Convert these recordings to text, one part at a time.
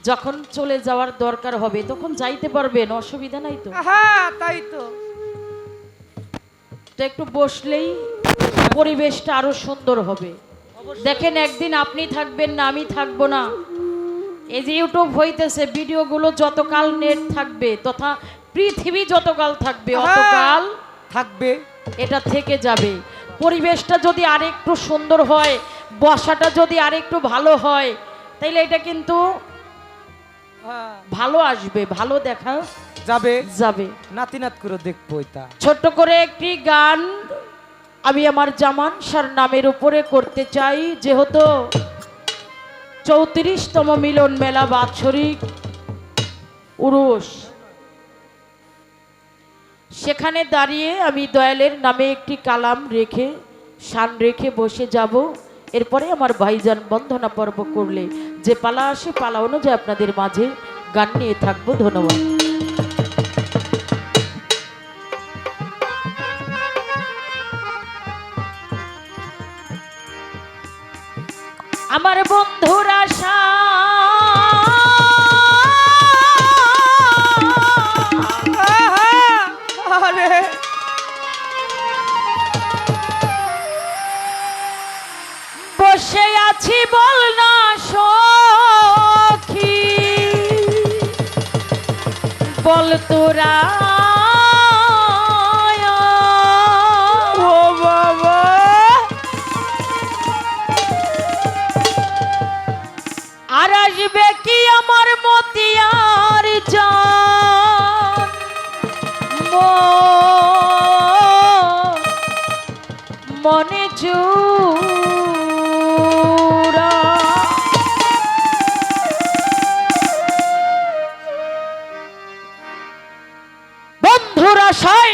যখন চলে যাওয়ার দরকার হবে তখন যাইতে পারবেন, অসুবিধা নাই তো। হ্যাঁ তাই তো। তো একটু বসলেই পরিবেশটা আরো সুন্দর হবে। দেখেন একদিন আপনি থাকবেন না, আমি থাকবো না, এই যে ইউটিউব হইতেছে, ভিডিওগুলো যতকাল নেট থাকবে তথা পৃথিবী যতকাল থাকবে অতকাল থাকবে, এটা থেকে যাবে। পরিবেশটা যদি আরেকটু সুন্দর হয়, বসাটা যদি আরেকটু ভালো হয়, তাইলে এটা কিন্তু ভালো আসবে, ভালো দেখা যাবে যাবে। নাতি নাত করে দেখবো এটা। ছোট্ট করে একটি গান আমি আমার জামান শাহর নামের উপরে করতে চাই, যেহেতু 34তম মিলন মেলা বাৎসরিক উরুস, সেখানে দাঁড়িয়ে আমি দয়ালের নামে একটি কালাম রেখে শান রেখে বসে যাব। এরপরে আমার ভাইজান বন্দনা পর্ব করলে যে পালা আসে পালা অনুযায়ী আপনাদের মাঝে গান নিয়ে থাকবো। ধন্যবাদ। আমার বন্ধুরা আরে বসে আছি বল না সখী, বল তোরা ও বাবা, আর আসবে কি আমার মতিয়ার জান, মনে জুড়া। বন্ধুরা সাই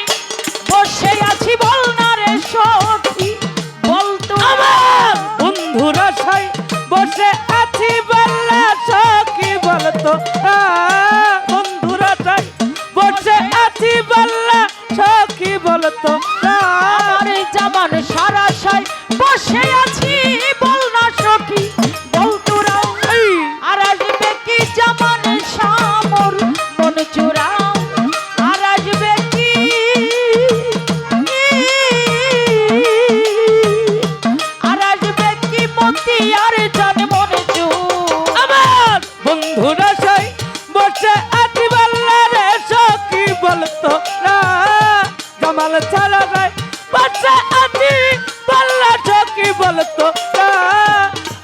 বসে আছি বল না রে সখী, বল তো আমার বন্ধুরা সাই বসে আছি বললা সখী বলতো, বন্ধুরা সাই বসে আছি বললা সখী বলতো, আমার জামান সারা সাই বসে আছি বল না সখী, বল তোরা আর আসবে কি জামান সামর মন চোরাও, আর আসবে কি আর আসবে কি মতি আর জান মন চু। আমার বন্ধুরা সাই বসে আছি বললা রে সখী বলতো না, জামাল ছাড়া নাই বসে আছি বললা সখী বলতো না,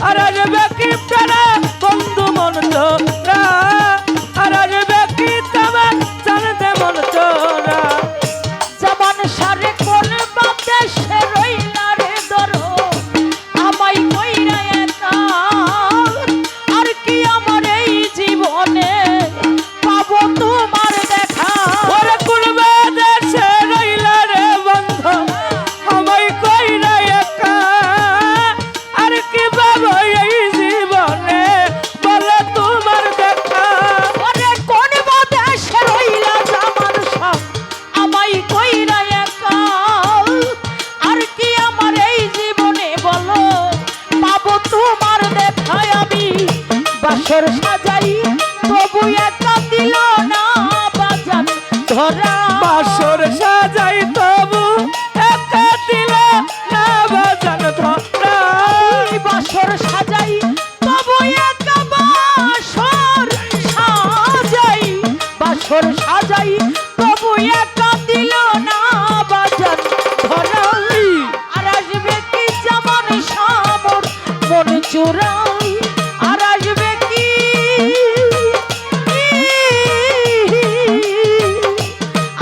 আর আসবে কি প্রাণা বন্ধু মন তোরা, আর আসবে কি তোমার জানতে মন তোরা। জামান সারে কোন বাদেশে রইলা রে ধরো আমায় কইরা একা, আর কি আমার এই জীবনে পাবো তোমার দেখা। ওরে কুলবে দেশে রইলা রে বন্ধু আমায় কইরা একা, আর কি পাবো এই জীবনে বলে তোমার দেখা। ওরে কোন বাদেশে রইলা জামান সা আমায় কইরা একা, আর কি আমার এই জীবনে বলো পাবো তোমার দেখা। আমি বাসর সাজাই তবু একা দিল না বাজান ধরা, বাসর সাজাই তবু একা দিল না বাজান ধরা, বাসর সাজাই তবু একা বাসর সাজাই, বাসর সাজাই তবু একা দিল না বাজান ধরা, আর আসবে কি জামান সামর মন চোরাই, আর আসবে কি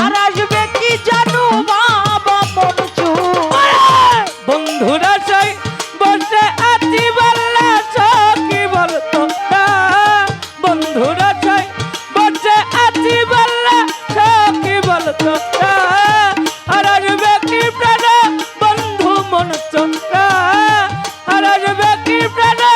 আর আসবে কি জানো বাবা মন চোরাই। বন্ধুরা সাই বসে আছি বললা সখী বলতো না, বন্ধুরা সাই বসে আছি বললা সখী বলতো না, আর আসবে কি প্রাণা বন্ধু মন চোরা, আর আসবে কি প্রাণা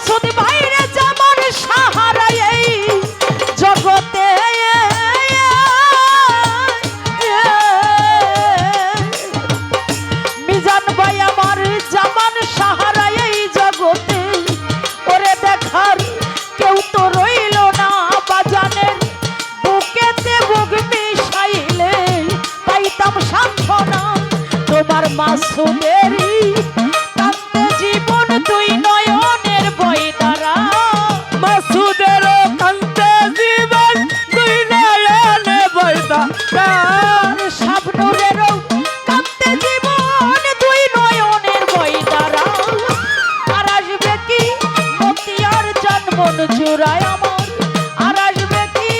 মাসুদ বাইরে জামান সাহারা এই জগতে মিজান ভাই আমার জামান সাহারা এই জগতে ওরে দেখার কেউ তো রইল না বাজানের বুকেতে বুক মিশাইলে পাইতাম সান্ত্বনা তোমার মাসুদেরই কান্দে জীবন দুই নয়নের বই দ্বারা মাসুদের কান্তে জীবন দুই নয়নে বইতা শাবনুরেরও কান্দে জীবন দুই নয়নের বই দ্বারা আর আসবে কি মতিয়ার জন্মন জুড়ায় আমার আর আসবে কি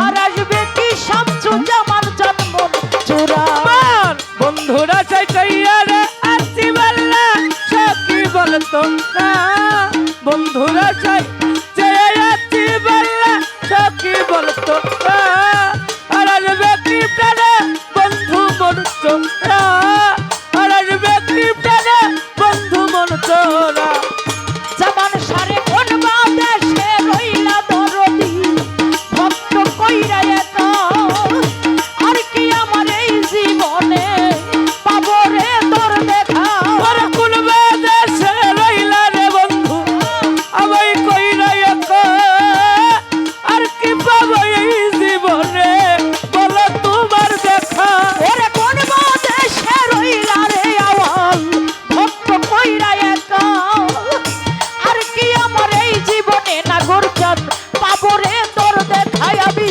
আর আসবে কি শামসু জামান জন্মন জুড়ায় বন্ধুরা চাইয়ারে আসি বললা সখী বলতো না বন্ধুরা চাইয়াছি বললা সখী বলতো না আর আসবে কি প্রাণে বন্ধু মনতো না আর আসবে কি প্রাণে বন্ধু মনতো না জামান সারে কোন বাদেশে রইলা দরদি ভক্ত কইরা একা আর কি আমার এই জীবনে পাবো রে তোর দেখা আর কোন বাদেশে রইলা রে বন্ধু আমায় কইরা একা আর কি পাবো এই জীবনে বলো তোমার দেখা ওরে কোন বাদেশে রইলা রে আওয়াল ভক্ত কইরা একা আর কি আমার এই জীবনে নাগরচাঁদ পাবো রে তোর দেখাই আমি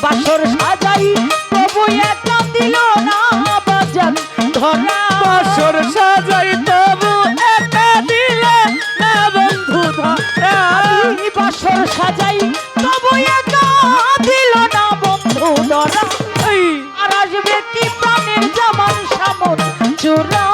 বাসর সাজাই তবু একা দিল না বাজান ধরা বাসর সাজাই তবু একা দিলে না বন্ধু ধরা আমি বাসর সাজাই তবু একা দিল না বন্ধু ধরা এই আর আসবে কি প্রাণের জামান সামন চূড়া